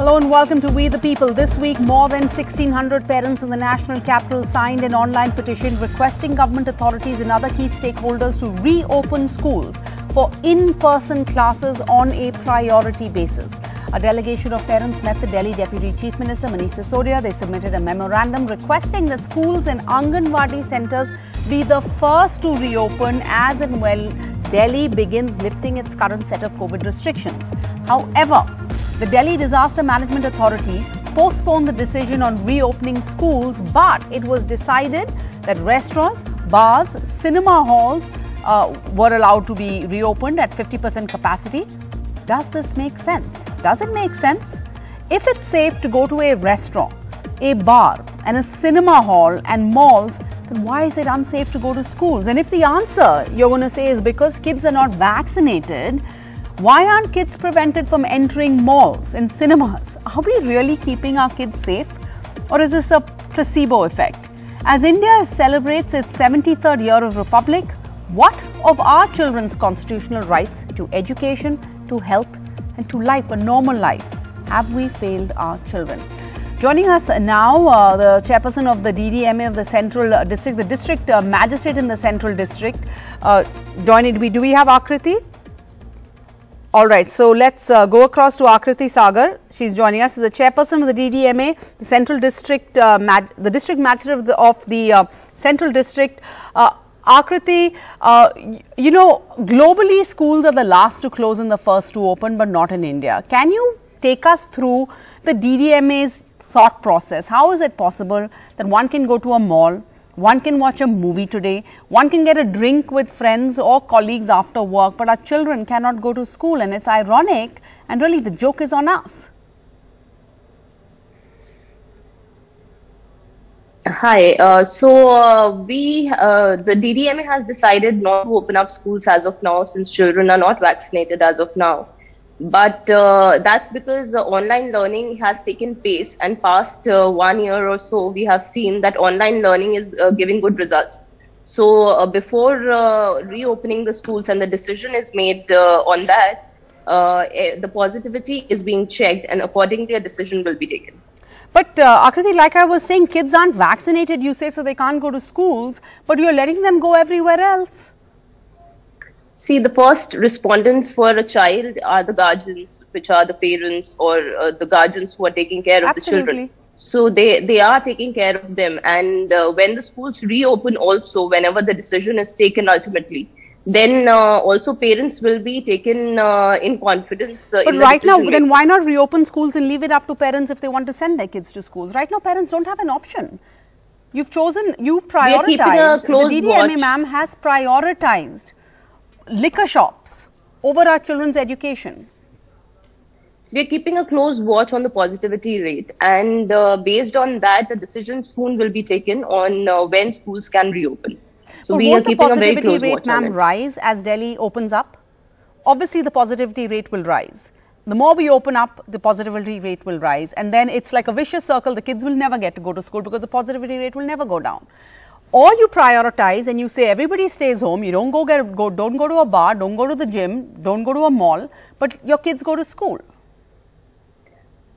Hello and welcome to We the People. This week, more than 1,600 parents in the national capital signed an online petition requesting government authorities and other key stakeholders to reopen schools for in-person classes on a priority basis. A delegation of parents met the Delhi Deputy Chief Minister Manish Sisodia. They submitted a memorandum requesting that schools and Anganwadi centres be the first to reopen as and when Delhi begins lifting its current set of COVID restrictions. However, the Delhi Disaster Management Authority postponed the decision on reopening schools, but it was decided that restaurants, bars, cinema halls were allowed to be reopened at 50% capacity. Does this make sense? Does it make sense? If it's safe to go to a restaurant, a bar and a cinema hall and malls, then why is it unsafe to go to schools? And if the answer you're going to say is because kids are not vaccinated, why aren't kids prevented from entering malls and cinemas? Are we really keeping our kids safe? Or is this a placebo effect? As India celebrates its 73rd year of Republic, what of our children's constitutional rights to education, to health and to life, a normal life? Have we failed our children? Joining us now, the chairperson of the DDMA of the Central District, the District Magistrate in the Central District. Do we have Akriti? All right, so let's go across to Akriti Sagar. She's joining us. She's the chairperson of the DDMA, the Central District, the District Magistrate of the Central District. Akriti, you know, globally schools are the last to close and the first to open, but not in India. Can you take us through the DDMA's thought process? How is it possible that one can go to a mall, one can watch a movie today, one can get a drink with friends or colleagues after work, but our children cannot go to school? And it's ironic, and really the joke is on us. Hi, the DDMA has decided not to open up schools as of now, since children are not vaccinated as of now. But that's because online learning has taken pace, and past 1 year or so, we have seen that online learning is giving good results. So before reopening the schools and the decision is made on that, the positivity is being checked, and accordingly a decision will be taken. But Akriti, like I was saying, kids aren't vaccinated, you say, so they can't go to schools, but you're letting them go everywhere else. See, the first respondents for a child are the guardians, which are the parents or the guardians who are taking care of the children. So they are taking care of them. And when the schools reopen also, whenever the decision is taken ultimately, then also parents will be taken in confidence. But right now, then why not reopen schools and leave it up to parents if they want to send their kids to schools? Right now, parents don't have an option. You've prioritized, the DDMA ma'am has prioritized liquor shops over our children's education. We are keeping a close watch on the positivity rate, and based on that, a decision soon will be taken on when schools can reopen. So we are keeping a very close watch on it. Won't the positivity rate, ma'am, rise as Delhi opens up? Obviously, the positivity rate will rise. The more we open up, the positivity rate will rise, and then it's like a vicious circle. The kids will never get to go to school because the positivity rate will never go down. Or you prioritize and you say everybody stays home, you don't don't go to a bar, don't go to the gym, don't go to a mall, but your kids go to school.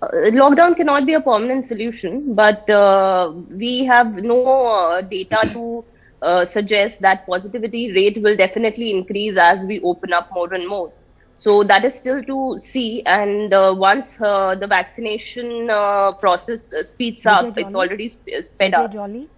Lockdown cannot be a permanent solution, but we have no data to suggest that positivity rate will definitely increase as we open up more and more. So that is still to see, and once the vaccination process speeds up, it's already sped up,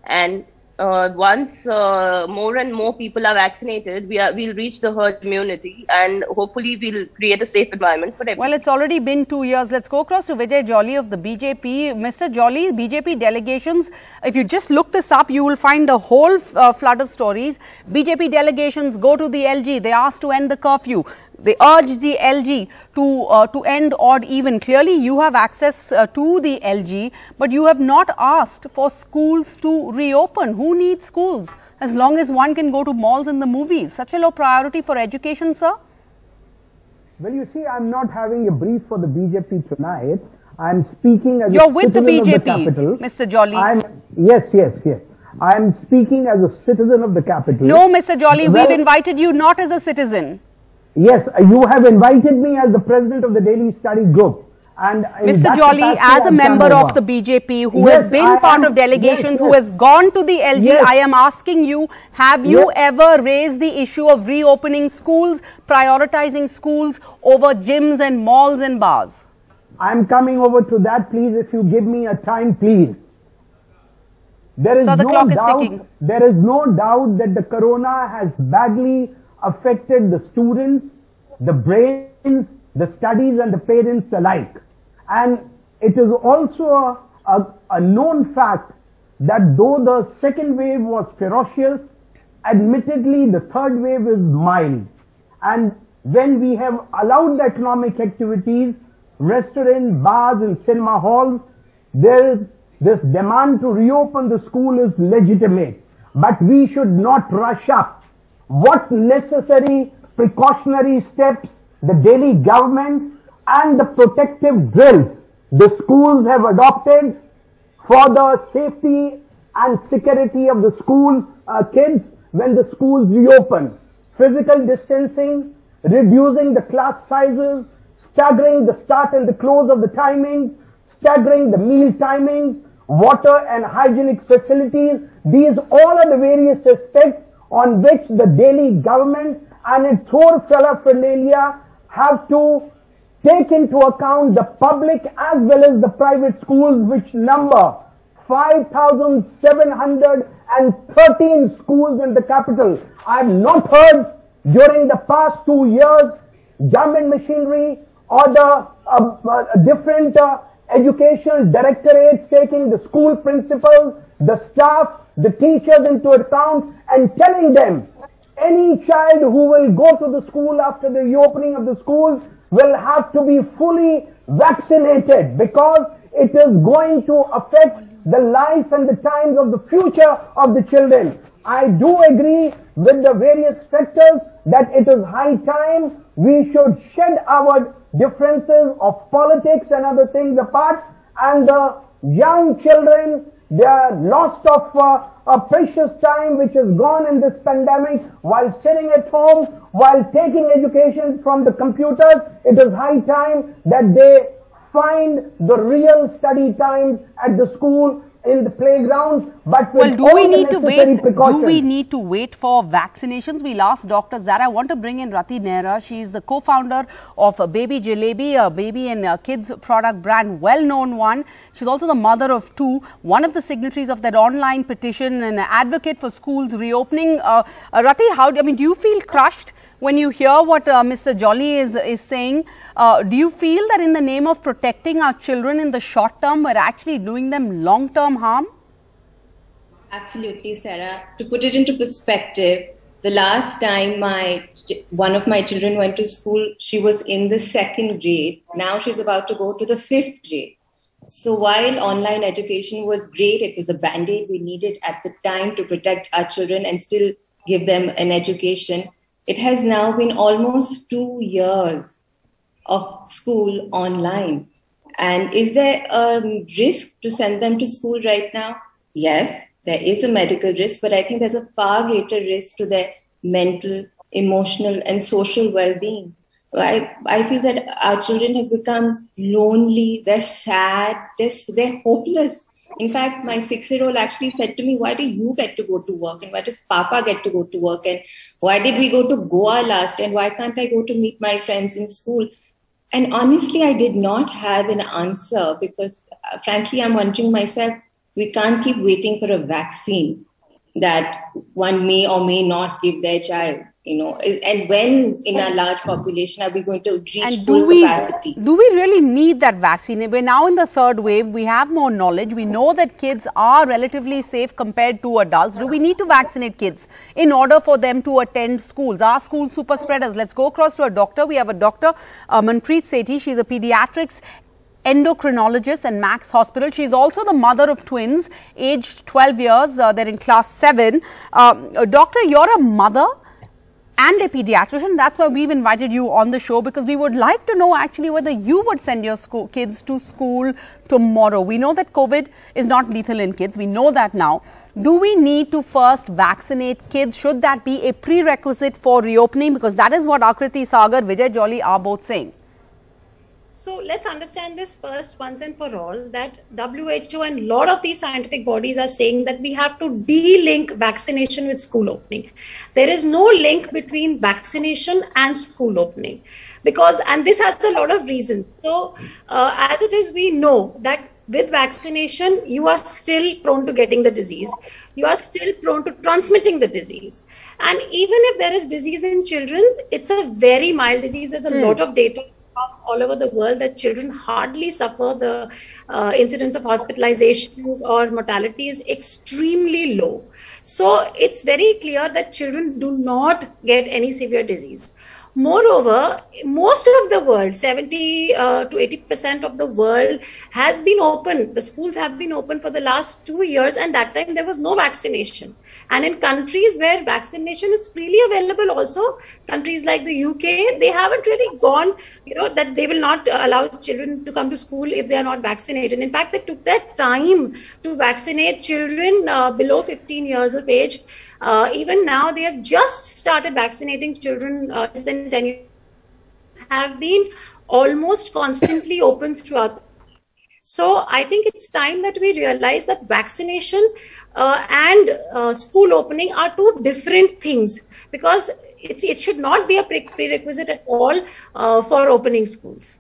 and once more and more people are vaccinated, we'll reach the herd immunity, and hopefully we'll create a safe environment for everyone. Well, it's already been 2 years. Let's go across to Vijay Jolly of the BJP. Mr. Jolly, BJP delegations, if you just look this up, you will find a whole flood of stories. BJP delegations go to the LG. They asked to end the curfew. They urge the LG to end odd even. Clearly, you have access to the LG, but you have not asked for schools to reopen. Who needs schools? As long as one can go to malls and the movies. Such a low priority for education, sir? Well, you see, I'm not having a brief for the BJP tonight. I'm speaking as You're a with the citizen BJP, of the capital. Mr. Jolly. Yes. I'm speaking as a citizen of the capital. No, Mr. Jolly, we've invited you not as a citizen. Yes, you have invited me as the president of the Daily Study Group. And Mr. Jolly, as a member of the BJP who has been part of delegations, who has gone to the LG, I am asking you, have you ever raised the issue of reopening schools, prioritizing schools over gyms and malls and bars? I'm coming over to that, please, if you give me a time, please. There is So the no clock is doubt, ticking. there is no doubt that the corona has badly affected the students, the brains, the studies and the parents alike. And it is also a known fact that though the second wave was ferocious, admittedly the third wave is mild. And when we have allowed the economic activities, restaurants, bars and cinema halls, there is this demand to reopen the school is legitimate. But we should not rush up. What necessary precautionary steps the Delhi government and the protective drills the schools have adopted for the safety and security of the school kids when the schools reopen. Physical distancing, reducing the class sizes, staggering the start and the close of the timings, staggering the meal timings, water and hygienic facilities. These all are the various aspects on which the Delhi government and its whole paraphernalia have to take into account the public as well as the private schools, which number 5,713 schools in the capital. I have not heard during the past 2 years government machinery or the different educational directorates taking the school principals, the staff, the teachers into account and telling them any child who will go to the school after the reopening of the schools will have to be fully vaccinated because it is going to affect the life and the times of the future of the children. I do agree with the various factors that it is high time we should shed our differences of politics and other things apart, and the young children, they are lost of a precious time which is gone in this pandemic while sitting at home, while taking education from the computers. It is high time that they find the real study times at the school, in the playgrounds, but with do we need to wait for vaccinations? We'll ask Dr. Zara. I want to bring in Rati Nehra. She is the co-founder of Baby Jalebi, a baby and kids product brand, well-known one. She's also the mother of two, one of the signatories of that online petition and an advocate for schools reopening. Rati, do you feel crushed when you hear what Mr. Jolly is saying? Do you feel that in the name of protecting our children in the short term, we're actually doing them long-term harm? Absolutely, Sarah. To put it into perspective, the last time one of my children went to school, she was in the 2nd grade. Now she's about to go to the 5th grade. So while online education was great, it was a band-aid we needed at the time to protect our children and still give them an education. It has now been almost 2 years of school online. And is there a risk to send them to school right now? Yes, there is a medical risk, but I think there's a far greater risk to their mental, emotional, and social well-being. I feel that our children have become lonely, they're sad, they're hopeless. In fact, my 6-year-old actually said to me, why do you get to go to work? And why does Papa get to go to work? And why did we go to Goa last? And why can't I go to meet my friends in school? And honestly, I did not have an answer because frankly, I'm wondering myself, we can't keep waiting for a vaccine that one may or may not give their child. And when in a large population are we going to reach full capacity? Do we really need that vaccine? We're now in the 3rd wave. We have more knowledge. We know that kids are relatively safe compared to adults. Do we need to vaccinate kids in order for them to attend schools? Are schools super spreaders? Let's go across to a doctor. We have a doctor, Manpreet Sethi. She's a pediatrics endocrinologist in Max Hospital. She's also the mother of twins, aged 12 years. They're in class 7. Doctor, you're a mother and a pediatrician. That's why we've invited you on the show, because we would like to know actually whether you would send your kids to school tomorrow. We know that COVID is not lethal in kids. We know that now. Do we need to first vaccinate kids? Should that be a prerequisite for reopening? Because that is what Akriti Sagar, Vijay Jolly are both saying. So let's understand this first once and for all, that WHO and a lot of these scientific bodies are saying that we have to de-link vaccination with school opening. There is no link between vaccination and school opening, because, and this has a lot of reasons. So as it is, we know that with vaccination, you are still prone to getting the disease. You are still prone to transmitting the disease. And even if there is disease in children, it's a very mild disease. There's a lot of data all over the world that children hardly suffer. The incidence of hospitalizations or mortality is extremely low. So it's very clear that children do not get any severe disease. Moreover, most of the world, 70 to 80% of the world has been open. The schools have been open for the last 2 years, and that time there was no vaccination. And in countries where vaccination is freely available also, countries like the UK, they haven't really gone, that they will not allow children to come to school if they are not vaccinated. In fact, they took their time to vaccinate children below 15 years of age. Even now, they have just started vaccinating children less than 10 years, have been almost constantly open throughout. So I think it's time that we realize that vaccination and school opening are two different things, because it should not be a prerequisite at all for opening schools.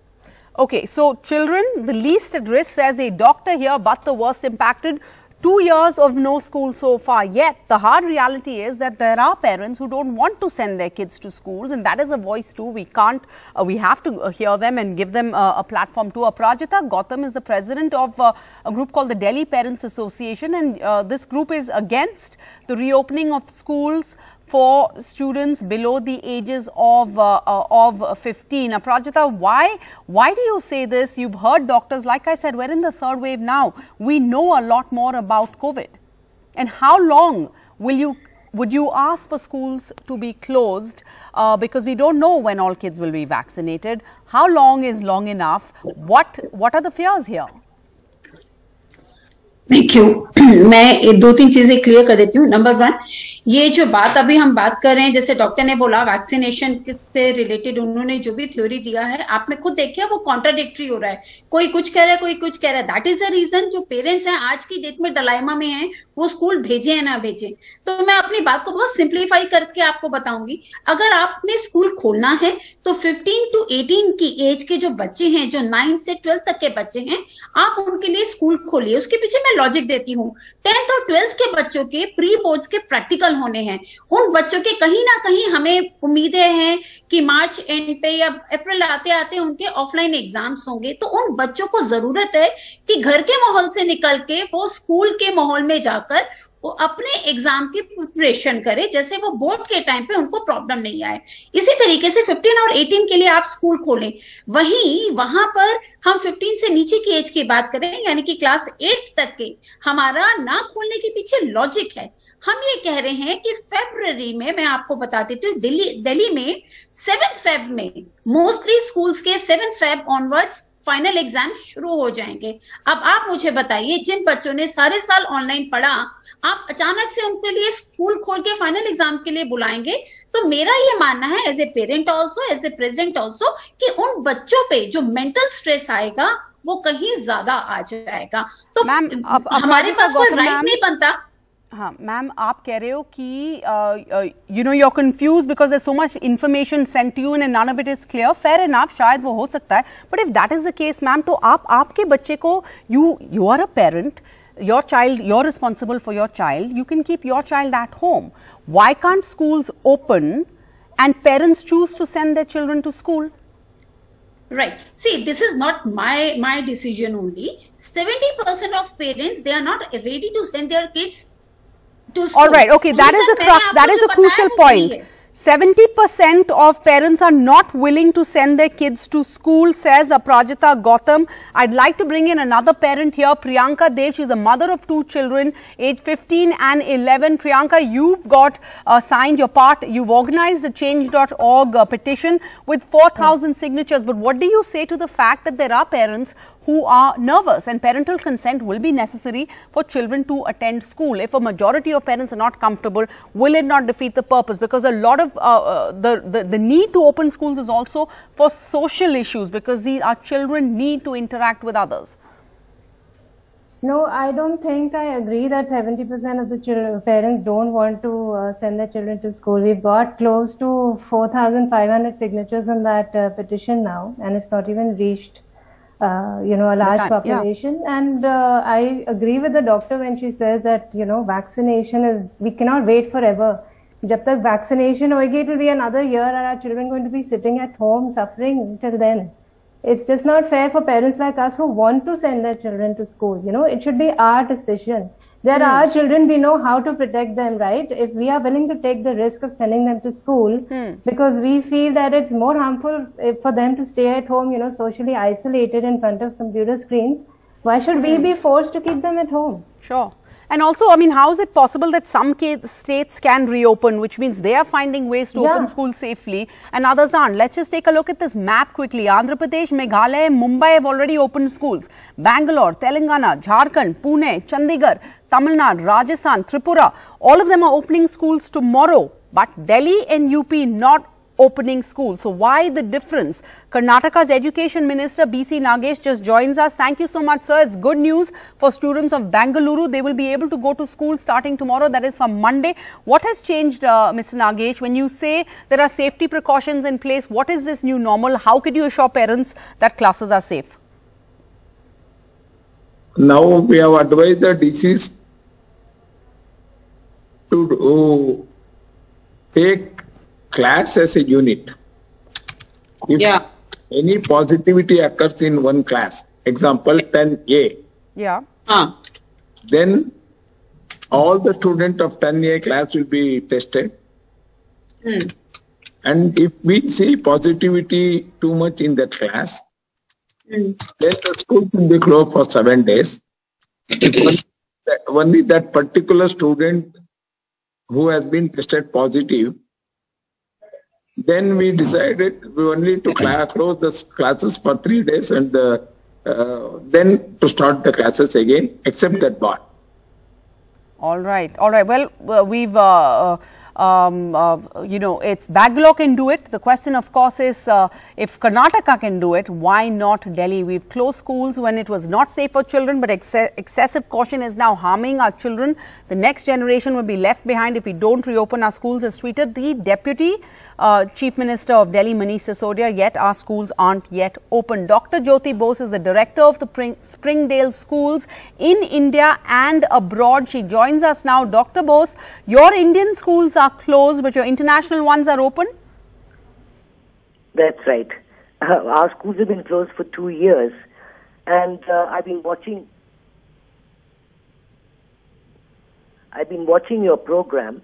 Okay, so children, the least at risk, says a doctor here, but the worst impacted. 2 years of no school so far. Yet the hard reality is that there are parents who don't want to send their kids to schools, and that is a voice too. We can't, we have to hear them and give them a platform too. Aprajita Gautam is the president of a group called the Delhi Parents Association, and this group is against the reopening of schools for students below the ages of 15. Aprajita, why do you say this? You've heard doctors. Like I said, we're in the third wave now. We know a lot more about COVID. And how long would you ask for schools to be closed? Because we don't know when all kids will be vaccinated. How long is long enough? What are the fears here? Thank you. मैं 2-3 चीजें clear कर देती हूँ। Number 1, ये जो बात अभी हम बात कर रहे हैं, जैसे डॉक्टर ने बोला वैक्सीनेशन से रिलेटेड उन्होंने जो भी थ्योरी दिया है, आपने खुद देखिए वो कॉन्ट्राडिक्टरी हो रहा है। कोई कुछ कह रहा है, कोई कुछ कह रहा है। दैट इज द रीजन जो पेरेंट्स हैं आज की डेट में डायलेमा में हैं, वो स्कूल भेजे या ना भेजे। तो मैं अपनी बात को बहुत सिंप्लीफाई करके आपको बताऊंगी। अगर आपने स्कूल खोलना है तो 15 to 18 की एज के जो बच्चे हैं, जो 9 से 12 तक के बच्चे हैं, आप उनके लिए स्कूल खोलिए। उसके पीछे मैं लॉजिक देती हूँ। 10th और 12th के बच्चों के प्री बोर्ड्स के प्रैक्टिकल होने हैं। उन बच्चों के कहीं ना कहीं हमें उम्मीदें हैं कि मार्च एंड पे या अप्रैल आते आते उनके ऑफलाइन एग्जाम्स होंगे। तो उन बच्चों को जरूरत है कि घर के माहौल से निकल के वो स्कूल के माहौल में जाकर वो अपने एग्जाम की प्रिपरेशन करे, जैसे वो बोर्ड के टाइम पे उनको प्रॉब्लम नहीं आए। इसी तरीके से 15 और 18 के लिए आप स्कूल खोलें। वहीं वहां पर हम 15 से नीचे की एज की बात करें, यानी कि क्लास 8 तक के, हमारा ना खोलने के पीछे लॉजिक है। हम ये कह रहे हैं कि फरवरी में, मैं आपको बता देती हूँ, दिल्ली में 7th Feb में मोस्टली स्कूल्स के 7th Feb onwards final exam शुरू हो जाएंगे। अब आप मुझे बताइए, जिन बच्चों ने सारे साल ऑनलाइन पढ़ा, आप अचानक से उनके लिए स्कूल खोल के फाइनल एग्जाम के लिए बुलाएंगे? तो मेरा ये मानना है, as a parent also, as a president also, कि उन बच्चों पे जो मेंटल स्ट्रेस आएगा वो कहीं ज्यादा आ जाएगा। तो हमारे पास कोई राइट नहीं बनता। हाँ मैम, आप कह रहे हो कि you know you are confuse because there so much information sent to you and none of it is clear. Fair enough, शायद वो हो सकता है, but if that is the case ma'am, तो आपके बच्चे को, you are a parent, your child, you're responsible for your child, you can keep your child at home. Why can't schools open and parents choose to send their children to school? Right. See, this is not my decision only. 70% of parents, they are not ready to send their kids to school. All right. Okay. That is the crux. That is the crucial point. 70% of parents are not willing to send their kids to school, says Aprajita Gautam. I'd like to bring in another parent here, Priyanka Dev. She's a mother of 2 children, age 15 and 11. Priyanka, you've got signed your part. You've organized the change.org petition with 4,000 signatures. But what do you say to the fact that there are parents who are nervous, and parental consent will be necessary for children to attend school. If a majority of parents are not comfortable, will it not defeat the purpose? Because a lot of the need to open schools is also for social issues, because our children need to interact with others. No, I don't think I agree that 70% of the parents don't want to send their children to school. We've got close to 4,500 signatures on that petition now, and it's not even reached, a large population. Yeah. And I agree with the doctor when she says that, vaccination we cannot wait forever. Jab tak vaccination hoegi, it will be another year, and our children are going to be sitting at home suffering till then. It's just not fair for parents like us who want to send their children to school. It should be our decision. They're our children. We know how to protect them, right? If we are willing to take the risk of sending them to school because we feel that it's more harmful for them to stay at home, socially isolated in front of computer screens, why should we be forced to keep them at home? Sure. And also, how is it possible that some states can reopen, which means they are finding ways to open schools safely and others aren't? Let's just take a look at this map quickly. Andhra Pradesh, Meghalaya, Mumbai have already opened schools. Bangalore, Telangana, Jharkhand, Pune, Chandigarh, Tamil Nadu, Rajasthan, Tripura, all of them are opening schools tomorrow. But Delhi and UP not opening schools. So why the difference? Karnataka's Education Minister B.C. Nagesh just joins us. Thank you so much, sir. It's good news for students of Bengaluru. They will be able to go to school starting tomorrow. That is from Monday. What has changed, Mr. Nagesh? When you say there are safety precautions in place, what is this new normal? How could you assure parents that classes are safe? Now we have advised the DCs to take class as a unit. If any positivity occurs in one class, example 10A, then all the students of 10A class will be tested. And if we see positivity too much in that class, then the school will be closed for 7 days. If only that particular student who has been tested positive, then we decided we only to close the classes for 3 days and then to start the classes again, except that part. All right. All right. Well, we've, it's Bangalore can do it. The question, of course, is if Karnataka can do it, why not Delhi? We've closed schools when it was not safe for children, but excessive caution is now harming our children. The next generation will be left behind if we don't reopen our schools, as tweeted the Deputy Chief Minister of Delhi, Manish Sisodia. Yet our schools aren't yet open. Dr. Jyoti Bose is the director of the Springdale schools in India and abroad. She joins us now. Dr. Bose, your Indian schools are closed, but your international ones are open? That's right. Our schools have been closed for 2 years, and I've been watching your program.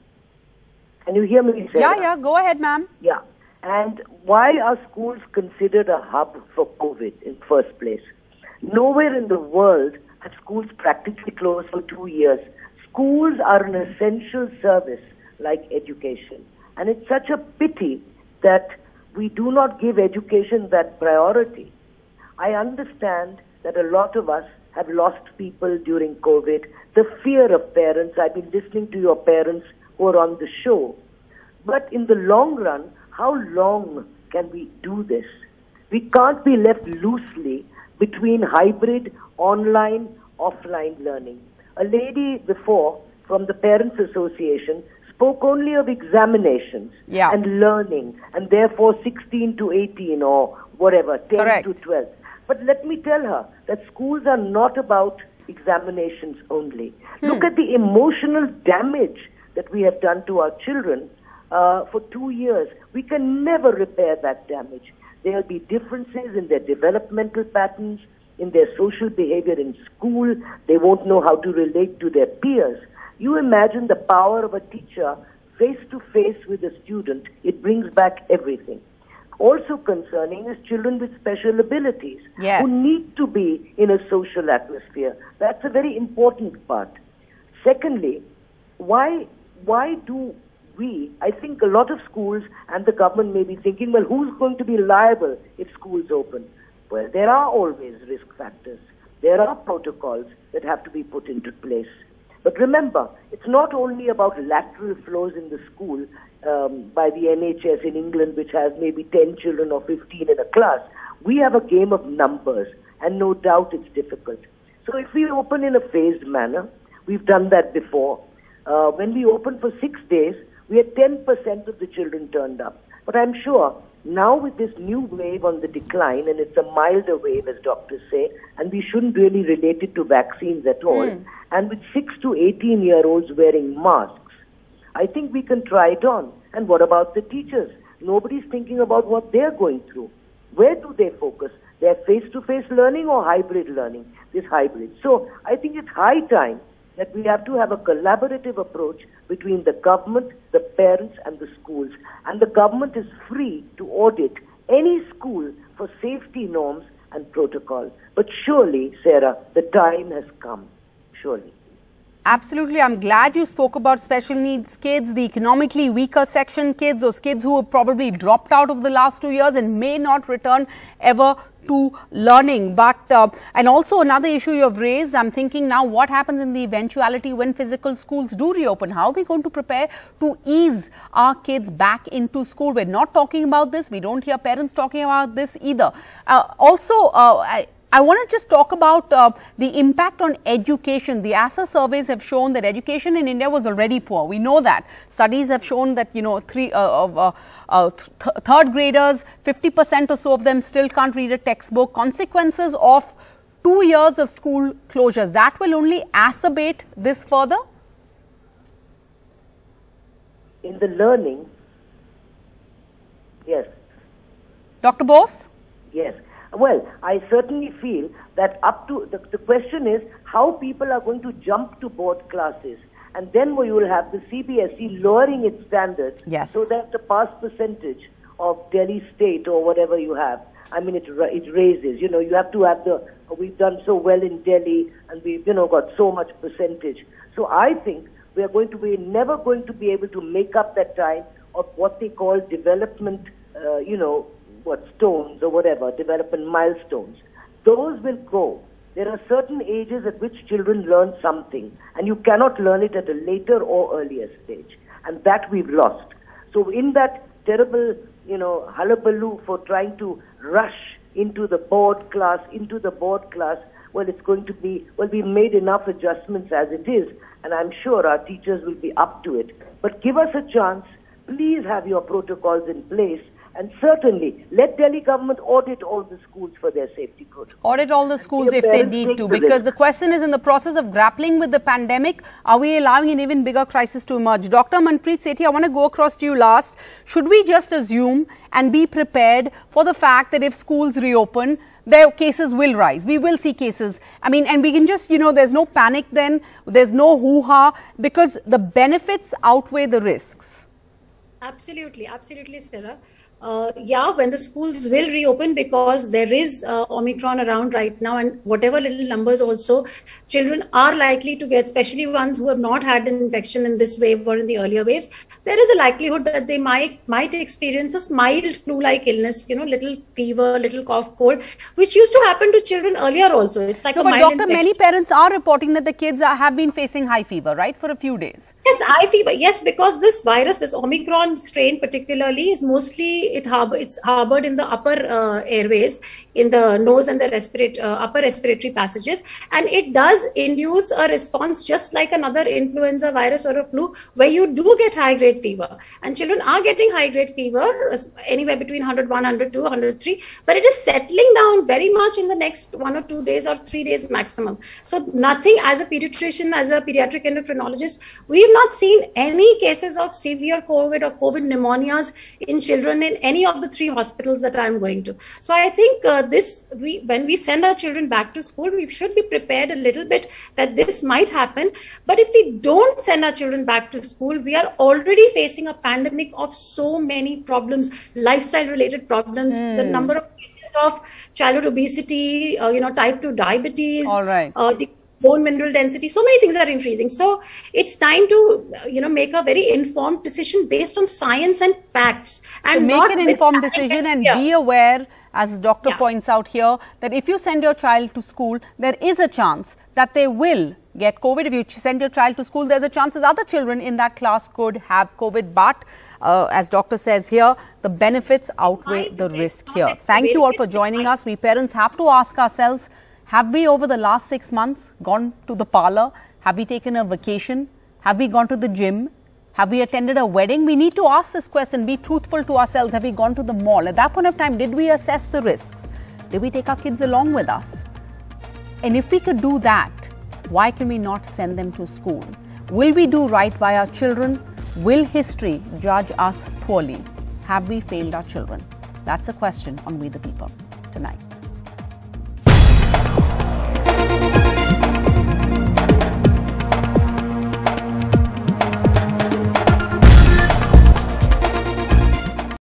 Can you hear me? Yeah, go ahead, ma'am. Yeah. And why are schools considered a hub for COVID in first place? Nowhere in the world have schools practically closed for 2 years. Schools are an essential service like education. And it's such a pity that we do not give education that priority. I understand that a lot of us have lost people during COVID. The fear of parents, I've been listening to your parents who are on the show. But in the long run, how long can we do this? We can't be left loosely between hybrid, online, offline learning. A lady before from the Parents Association spoke only of examinations and learning, and therefore 16 to 18 or whatever, 10 to 12. But let me tell her that schools are not about examinations only. Look at the emotional damage that we have done to our children for 2 years. We can never repair that damage. There will be differences in their developmental patterns, in their social behavior in school. They won't know how to relate to their peers. You imagine the power of a teacher face to face with a student. It brings back everything. Also concerning is children with special abilities who need to be in a social atmosphere. That's a very important part. Secondly, why do we, I think a lot of schools and the government may be thinking, well, who's going to be liable if schools open? Well, there are always risk factors. There are protocols that have to be put into place. But remember, it's not only about lateral flows in the school by the NHS in England, which has maybe 10 children or 15 in a class. We have a game of numbers, and no doubt it's difficult. So if we open in a phased manner, we've done that before. When we opened for 6 days, we had 10% of the children turned up. But I'm sure now with this new wave on the decline, and it's a milder wave, as doctors say, and we shouldn't really relate it to vaccines at all, and with 6 to 18-year-olds wearing masks, I think we can try it on. And what about the teachers? Nobody's thinking about what they're going through. Where do they focus? Their face-to-face learning or hybrid learning? This hybrid. So I think it's high time that we have to have a collaborative approach between the government, the parents, and the schools. And the government is free to audit any school for safety norms and protocol. But surely, Sarah, the time has come. Surely. Absolutely. I'm glad you spoke about special needs kids, the economically weaker section kids, those kids who have probably dropped out of the last 2 years and may not return ever to learning. But and also another issue you have raised, I'm thinking now what happens in the eventuality when physical schools do reopen? How are we going to prepare to ease our kids back into school? We're not talking about this. We don't hear parents talking about this either. I want to just talk about the impact on education. The ASA surveys have shown that education in India was already poor. We know that. Studies have shown that, you know, third graders, 50% or so of them still can't read a textbook. Consequences of 2 years of school closures, that will only exacerbate this further? In the learning, yes. Dr. Bose? Yes. Well, I certainly feel that up to the question is how people are going to jump to board classes, and then you will have the CBSE lowering its standards, yes, so that the pass percentage of Delhi State or whatever you have, I mean, it raises. You know, you have to have we've done so well in Delhi, and we've, you know, got so much percentage. So I think we are going to be never going to be able to make up that time of what they call development, stones or whatever, development milestones. Those will go. There are certain ages at which children learn something, and you cannot learn it at a later or earlier stage, and that we've lost. So in that terrible, hullabaloo for trying to rush into the board class, well, it's going to be, we've made enough adjustments as it is, and I'm sure our teachers will be up to it. But give us a chance. Please have your protocols in place. And certainly, let Delhi government audit all the schools for their safety protocols. Audit all the schools if they need to, because the question is, in the process of grappling with the pandemic, are we allowing an even bigger crisis to emerge? Dr. Manpreet Sethi, I want to go across to you last. Should we just assume and be prepared for the fact that if schools reopen, their cases will rise? We will see cases. I mean, and we can just, there's no panic then, there's no hoo-ha, because the benefits outweigh the risks. Absolutely, absolutely, Sarah. When the schools will reopen, because there is Omicron around right now, and whatever little numbers also, children are likely to get, especially ones who have not had an infection in this wave or in the earlier waves, there is a likelihood that they might experience a mild flu-like illness, little fever, little cough, cold, which used to happen to children earlier also. It's like a mild infection. Many parents are reporting that the kids have been facing high fever, right, for a few days. Yes, high fever. Yes, because this virus, this Omicron strain particularly, is mostly it's harbored in the upper airways, in the nose and the upper respiratory passages, and it does induce a response just like another influenza virus or a flu, where you do get high-grade fever, and children are getting high-grade fever anywhere between 101, 102, 103, but it is settling down very much in the next 1 or 2 days or 3 days maximum. So nothing, as a pediatrician, as a pediatric endocrinologist, we have not seen any cases of severe COVID or COVID pneumonias in children in any of the 3 hospitals that I am going to. So I think when we send our children back to school, we should be prepared a little bit that this might happen. But if we don't send our children back to school, we are already facing a pandemic of so many problems, lifestyle-related problems, the number of cases of childhood obesity, type 2 diabetes, bone mineral density, so many things are increasing. So it's time to, make a very informed decision based on science and facts. And to make an informed decision and be aware as the doctor points out here, that if you send your child to school, there is a chance that they will get COVID. If you send your child to school, there's a chance that other children in that class could have COVID. But as doctor says here, the benefits outweigh the risk here. Thank you all for joining us. We parents have to ask ourselves, have we over the last 6 months gone to the parlor? Have we taken a vacation? Have we gone to the gym? Have we attended a wedding? We need to ask this question, be truthful to ourselves. Have we gone to the mall? At that point of time, did we assess the risks? Did we take our kids along with us? And if we could do that, why can we not send them to school? Will we do right by our children? Will history judge us poorly? Have we failed our children? That's a question on We the People tonight.